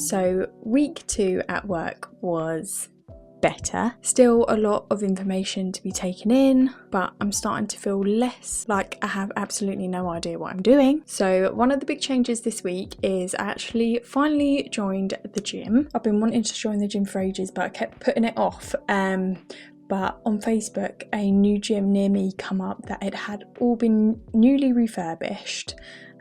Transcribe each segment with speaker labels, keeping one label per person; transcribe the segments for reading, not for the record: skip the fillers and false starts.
Speaker 1: So week 2 at work was better. Still a lot of information to be taken in, but I'm starting to feel less like I have absolutely no idea what I'm doing. So one of the big changes this week is I actually finally joined the gym. I've been wanting to join the gym for ages, but I kept putting it off. But on Facebook, a new gym near me come up that it had all been newly refurbished,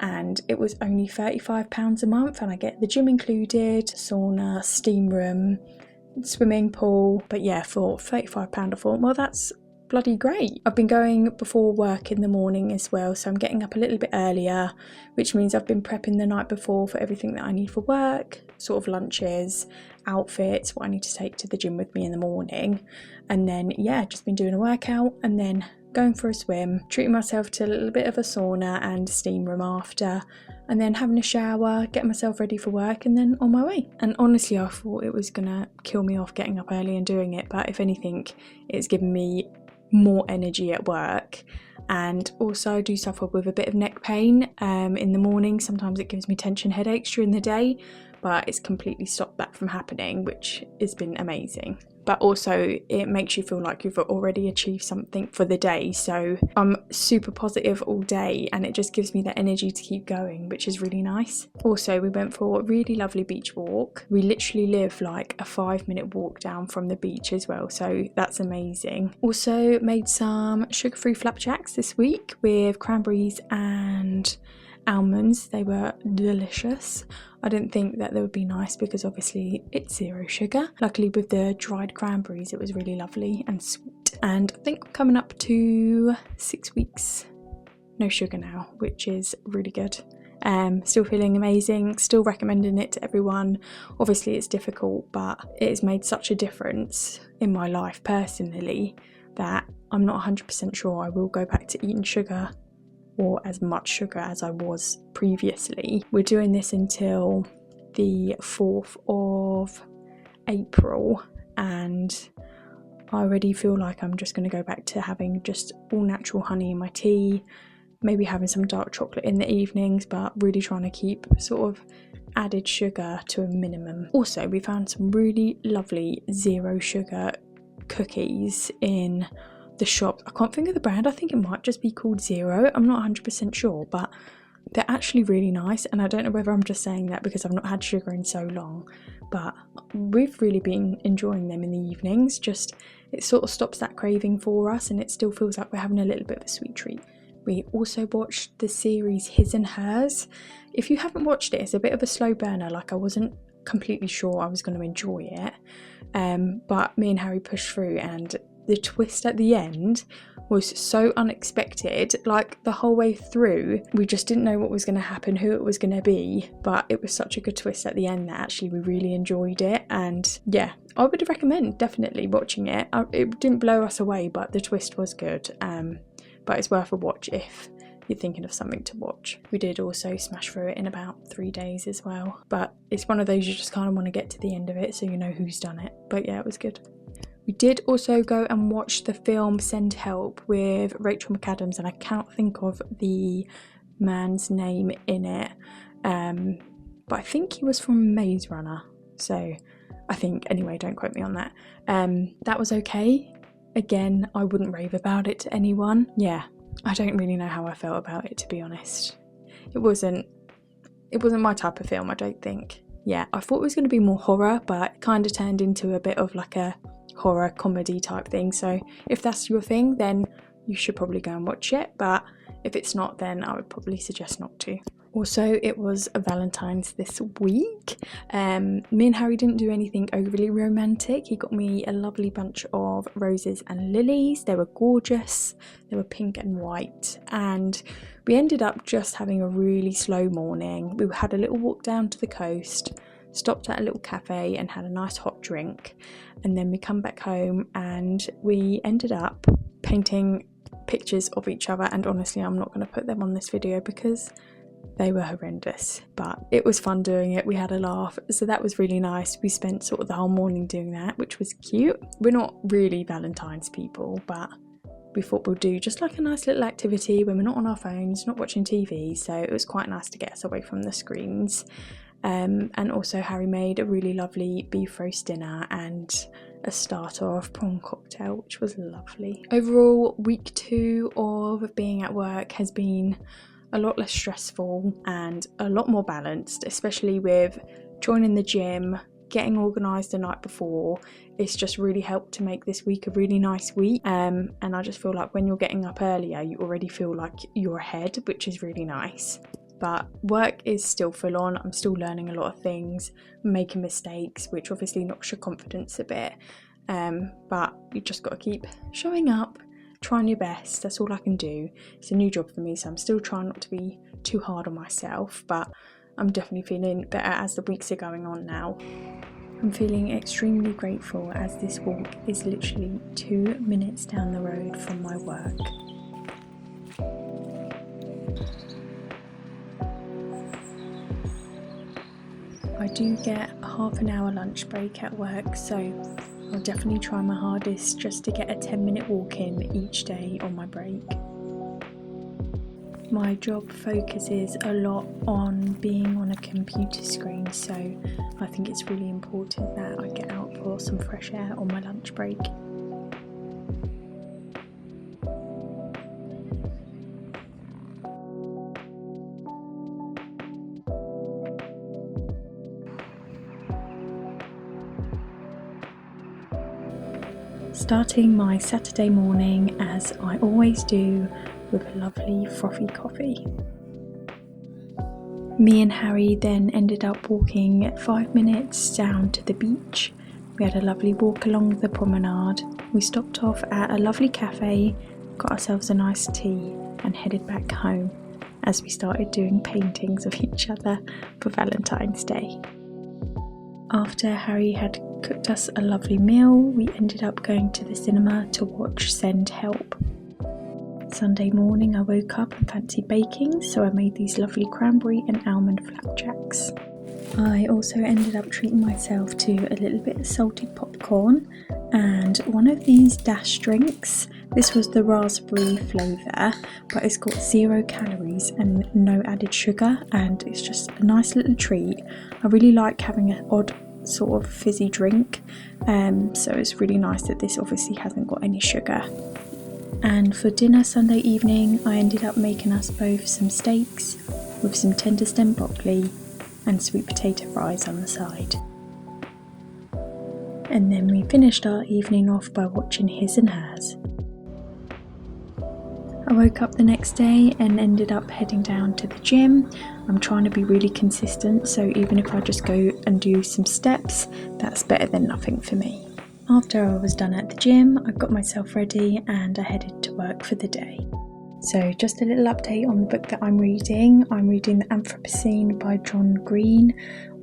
Speaker 1: and it was only £35 a month, and I get the gym included, sauna, steam room, swimming pool. But yeah, for £35 I thought, well, that's bloody great. I've been going before work in the morning as well, so I'm getting up a little bit earlier, which means I've been prepping the night before for everything that I need for work, sort of lunches, outfits, what I need to take to the gym with me in the morning. And then yeah, just been doing a workout and then going for a swim, treating myself to a little bit of a sauna and steam room after, and then having a shower, getting myself ready for work, and then on my way. And honestly, I thought it was gonna kill me off getting up early and doing it, but if anything, it's given me more energy at work. And also I do suffer with a bit of neck pain in the morning. Sometimes it gives me tension headaches during the day, but it's completely stopped that from happening, which has been amazing. But also it makes you feel like you've already achieved something for the day, so I'm super positive all day and it just gives me the energy to keep going, which is really nice. Also, we went for a really lovely beach walk. We literally live like a 5-minute walk down from the beach as well, so that's amazing. Also made some sugar-free flapjacks this week with cranberries and almonds. They were delicious. I didn't think that they would be nice because obviously it's 0 sugar. Luckily with the dried cranberries it was really lovely and sweet. And I think we're coming up to 6 weeks no sugar now, which is really good. Still feeling amazing, still recommending it to everyone. Obviously it's difficult, but it has made such a difference in my life personally that I'm not 100% sure I will go back to eating sugar or as much sugar as I was previously. We're doing this until the 4th of April and I already feel like I'm just going to go back to having just all natural honey in my tea, maybe having some dark chocolate in the evenings, but really trying to keep sort of added sugar to a minimum. Also, we found some really lovely 0 sugar cookies in the shop. I can't think of the brand, I think it might just be called Zero, I'm not 100% sure, but they're actually really nice. And I don't know whether I'm just saying that because I've not had sugar in so long, but we've really been enjoying them in the evenings. Just it sort of stops that craving for us and it still feels like we're having a little bit of a sweet treat. We also watched the series His and Hers. If you haven't watched it, it's a bit of a slow burner. Like, I wasn't completely sure I was going to enjoy it, but me and Harry pushed through, and the twist at the end was so unexpected. Like, the whole way through we just didn't know what was going to happen, who it was going to be, but it was such a good twist at the end that actually we really enjoyed it. And yeah, I would recommend definitely watching it. It didn't blow us away, but the twist was good. But it's worth a watch if you're thinking of something to watch. We did also smash through it in about 3 days as well, but it's one of those you just kind of want to get to the end of it so you know who's done it. But yeah, it was good. We did also go and watch the film Send Help with Rachel McAdams, and I cannot think of the man's name in it, but I think he was from Maze Runner, so I think, anyway, don't quote me on that. That was okay. Again, I wouldn't rave about it to anyone. Yeah, I don't really know how I felt about it, to be honest. It wasn't my type of film, I don't think. Yeah, I thought it was going to be more horror, but it kind of turned into a bit of like a horror comedy type thing. So if that's your thing, then you should probably go and watch it, but if it's not, then I would probably suggest not to. Also, it was Valentine's this week. Me and Harry didn't do anything overly romantic. He got me a lovely bunch of roses and lilies. They were gorgeous. They were pink and white. And we ended up just having a really slow morning. We had a little walk down to the coast, stopped at a little cafe and had a nice hot drink. And then we come back home and we ended up painting pictures of each other. And honestly, I'm not going to put them on this video because they were horrendous, but it was fun doing it. We had a laugh, so that was really nice. We spent sort of the whole morning doing that, which was cute. We're not really Valentine's people, but we thought we'll do just like a nice little activity when we're not on our phones, not watching TV, so it was quite nice to get us away from the screens. And also Harry made a really lovely beef roast dinner and a starter of prawn cocktail, which was lovely. Overall, week 2 of being at work has been a lot less stressful and a lot more balanced, especially with joining the gym, getting organised the night before. It's just really helped to make this week a really nice week, and I just feel like when you're getting up earlier, you already feel like you're ahead, which is really nice. But work is still full on. I'm still learning a lot of things, making mistakes, which obviously knocks your confidence a bit, but you just got to keep showing up, trying your best. That's all I can do. It's a new job for me, so I'm still trying not to be too hard on myself, but I'm definitely feeling better as the weeks are going on now. I'm feeling extremely grateful as this walk is literally 2 minutes down the road from my work. I do get a half an hour lunch break at work, so I'll definitely try my hardest just to get a 10-minute walk in each day on my break. My job focuses a lot on being on a computer screen, so I think it's really important that I get out for some fresh air on my lunch break. Starting my Saturday morning, as I always do, with a lovely frothy coffee. Me and Harry then ended up walking 5 minutes down to the beach. We had a lovely walk along the promenade. We stopped off at a lovely cafe, got ourselves a nice tea and headed back home as we started doing paintings of each other for Valentine's Day. After Harry had cooked us a lovely meal, we ended up going to the cinema to watch Send Help. Sunday morning I woke up and fancied baking, so I made these lovely cranberry and almond flapjacks. I also ended up treating myself to a little bit of salted popcorn and one of these dash drinks. This was the raspberry flavour, but it's got 0 calories and no added sugar, and it's just a nice little treat. I really like having an odd sort of fizzy drink, so it's really nice that this obviously hasn't got any sugar. And for dinner Sunday evening, I ended up making us both some steaks with some tender stem broccoli and sweet potato fries on the side. And then we finished our evening off by watching His and Hers. I woke up the next day and ended up heading down to the gym. I'm trying to be really consistent, so even if I just go and do some steps, that's better than nothing for me. After I was done at the gym, I got myself ready and I headed to work for the day. So just a little update on the book that I'm reading. I'm reading The Anthropocene by John Green.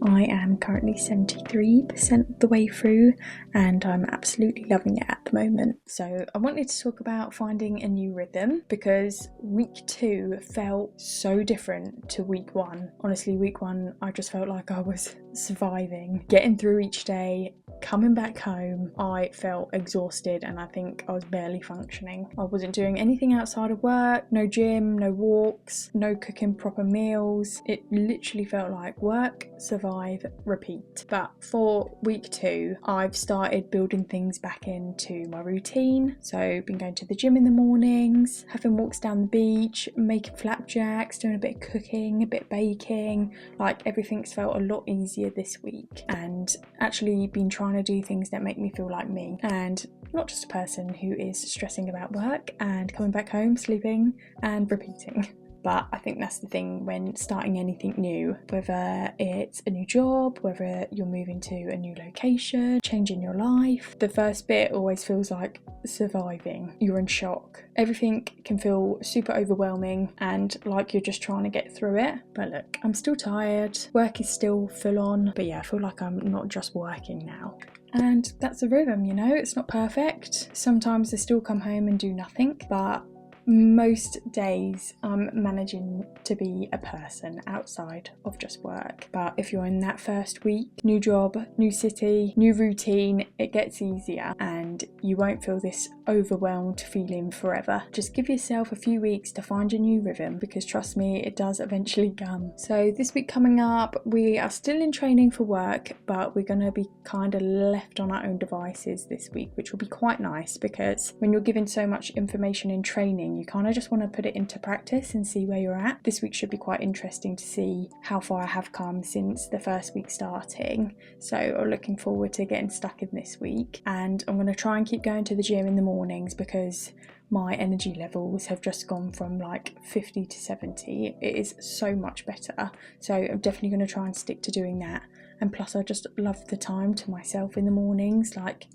Speaker 1: I am currently 73% of the way through and I'm absolutely loving it at the moment. So I wanted to talk about finding a new rhythm, because week 2 felt so different to week 1. Honestly, week 1 I just felt like I was surviving, getting through each day. Coming back home, I felt exhausted and I think I was barely functioning. I wasn't doing anything outside of work, no gym, no walks, no cooking proper meals. It literally felt like work, survive, repeat. But for week 2, I've started building things back into my routine. So been going to the gym in the mornings, having walks down the beach, making flapjacks, doing a bit of cooking, a bit of baking. Like, everything's felt a lot easier this week, and actually been trying to do things that make me feel like me and not just a person who is stressing about work and coming back home, sleeping and repeating. But I think that's the thing when starting anything new, whether it's a new job, whether you're moving to a new location, changing your life. The first bit always feels like surviving. You're in shock. Everything can feel super overwhelming and like you're just trying to get through it. But look, I'm still tired. Work is still full on. But yeah, I feel like I'm not just working now. And that's the rhythm, you know, it's not perfect. Sometimes I still come home and do nothing, but Most days I'm managing to be a person outside of just work, but if you're in that first week, new job, new city, new routine, it gets easier and you won't feel this overwhelmed feeling forever. Just give yourself a few weeks to find your new rhythm, because trust me, it does eventually come. So this week coming up, we are still in training for work, but we're going to be kind of left on our own devices this week, which will be quite nice, because when you're given so much information in training, you kind of just want to put it into practice and see where you're at. This week should be quite interesting to see how far I have come since the first week starting. So I'm looking forward to getting stuck in this week, and I'm going to try and keep going to the gym in the mornings because my energy levels have just gone from like 50 to 70. It is so much better. So I'm definitely going to try and stick to doing that. And plus I just love the time to myself in the mornings, like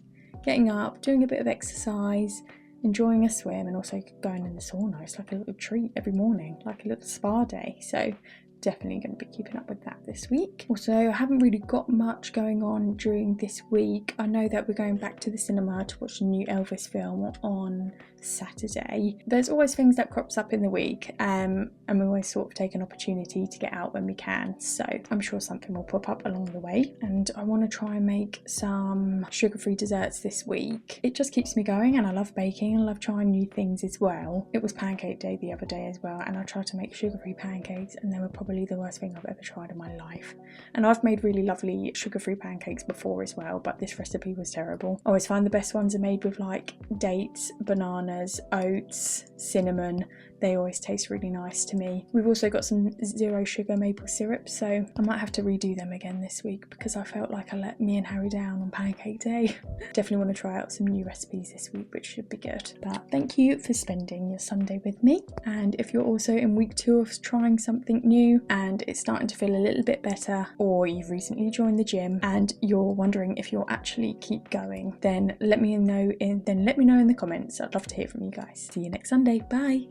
Speaker 1: getting up, doing a bit of exercise, enjoying a swim, and also going in the sauna. It's like a little treat every morning, like a little spa day. So definitely going to be keeping up with that this week. Also, I haven't really got much going on during this week. I know that we're going back to the cinema to watch the new Elvis film on Saturday. There's always things that crops up in the week, and we always sort of take an opportunity to get out when we can, so I'm sure something will pop up along the way. And I want to try and make some sugar-free desserts this week. It just keeps me going, and I love baking and I love trying new things as well. It was pancake day the other day as well, and I tried to make sugar-free pancakes, and they were probably the worst thing I've ever tried in my life. And I've made really lovely sugar-free pancakes before as well, but this recipe was terrible. I always find the best ones are made with like dates, bananas, oats, cinnamon. They always taste really nice to me. We've also got some zero sugar maple syrup, so I might have to redo them again this week because I felt like I let me and Harry down on pancake day. Definitely want to try out some new recipes this week, which should be good. But thank you for spending your Sunday with me. And if you're also in week 2 of trying something new and it's starting to feel a little bit better, or you've recently joined the gym and you're wondering if you'll actually keep going, then let me know in the comments. I'd love to hear from you guys. See you next Sunday. Bye.